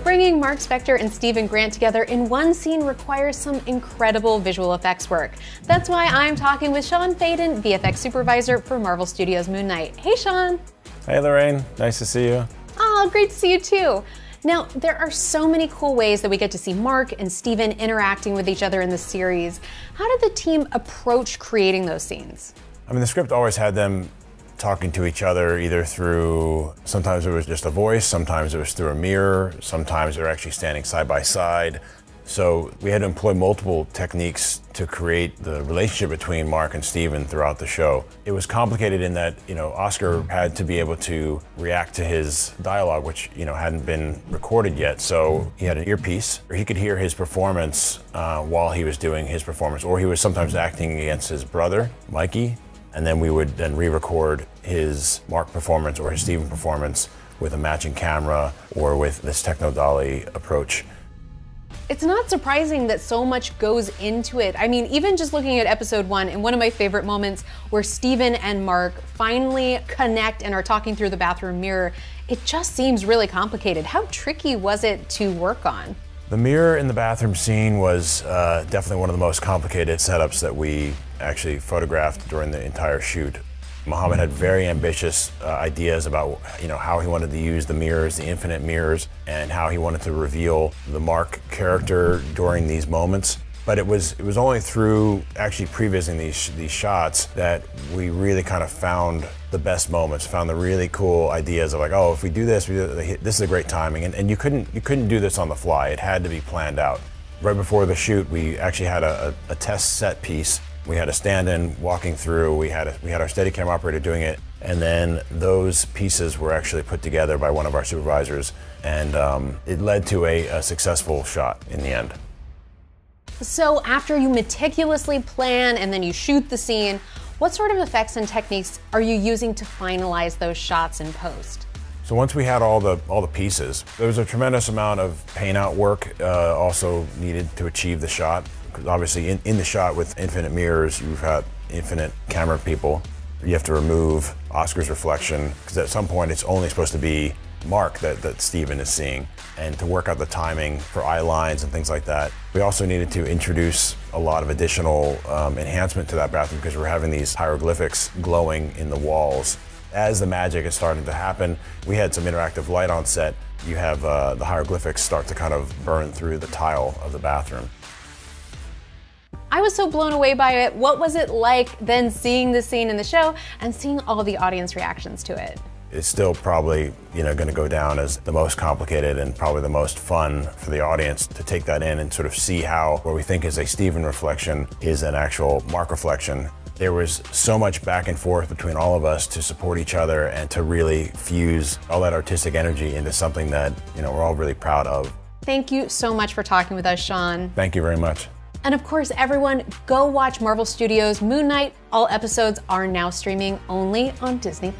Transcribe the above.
Bringing Marc Spector and Stephen Grant together in one scene requires some incredible visual effects work. That's why I'm talking with Sean Faden, VFX Supervisor for Marvel Studios' Moon Knight. Hey, Sean. Hey, Lorraine. Nice to see you. Oh, great to see you too. Now, there are so many cool ways that we get to see Marc and Stephen interacting with each other in the series. How did the team approach creating those scenes? I mean, the script always had them talking to each other either through, sometimes it was just a voice, sometimes it was through a mirror, sometimes they were actually standing side by side. So we had to employ multiple techniques to create the relationship between Marc and Stephen throughout the show. It was complicated in that, Oscar had to be able to react to his dialogue, which, hadn't been recorded yet. So he had an earpiece, or he could hear his performance while he was doing his performance, or he was sometimes acting against his brother, Mikey, and then we would then re-record his Marc performance or his Stephen performance with a matching camera or with this techno-dolly approach. It's not surprising that so much goes into it. I mean, even just looking at episode 1, and one of my favorite moments where Stephen and Marc finally connect and are talking through the bathroom mirror, it just seems really complicated. How tricky was it to work on? The mirror in the bathroom scene was definitely one of the most complicated setups that we actually photographed during the entire shoot. Mohammed had very ambitious ideas about how he wanted to use the mirrors, the infinite mirrors, and how he wanted to reveal the Marc character during these moments. But it was only through actually pre-visiting these shots that we really kind of found the best moments, found the really cool ideas of like, oh, if we do this, this is a great timing. And you couldn't do this on the fly. It had to be planned out. Right before the shoot, we actually had a test set piece. We had a stand-in walking through, we had our Steadicam operator doing it, and then those pieces were actually put together by one of our supervisors, and it led to a successful shot in the end. So after you meticulously plan and then you shoot the scene, what sort of effects and techniques are you using to finalize those shots in post? So once we had all the pieces, there was a tremendous amount of paint out work also needed to achieve the shot. Because obviously in the shot with infinite mirrors, you've got infinite camera people. You have to remove Oscar's reflection, because at some point it's only supposed to be Marc that Stephen is seeing, and to work out the timing for eye lines and things like that. We also needed to introduce a lot of additional enhancement to that bathroom, because we're having these hieroglyphics glowing in the walls. As the magic is starting to happen, we had some interactive light on set. You have the hieroglyphics start to kind of burn through the tile of the bathroom. I was so blown away by it. What was it like then seeing the scene in the show and seeing all the audience reactions to it? It's still probably going to go down as the most complicated and probably the most fun for the audience to take that in and sort of see how what we think is a Stephen reflection is an actual Marc reflection. There was so much back and forth between all of us to support each other and to really fuse all that artistic energy into something that we're all really proud of. Thank you so much for talking with us, Sean. Thank you very much. And of course, everyone, go watch Marvel Studios' Moon Knight. All episodes are now streaming only on Disney+.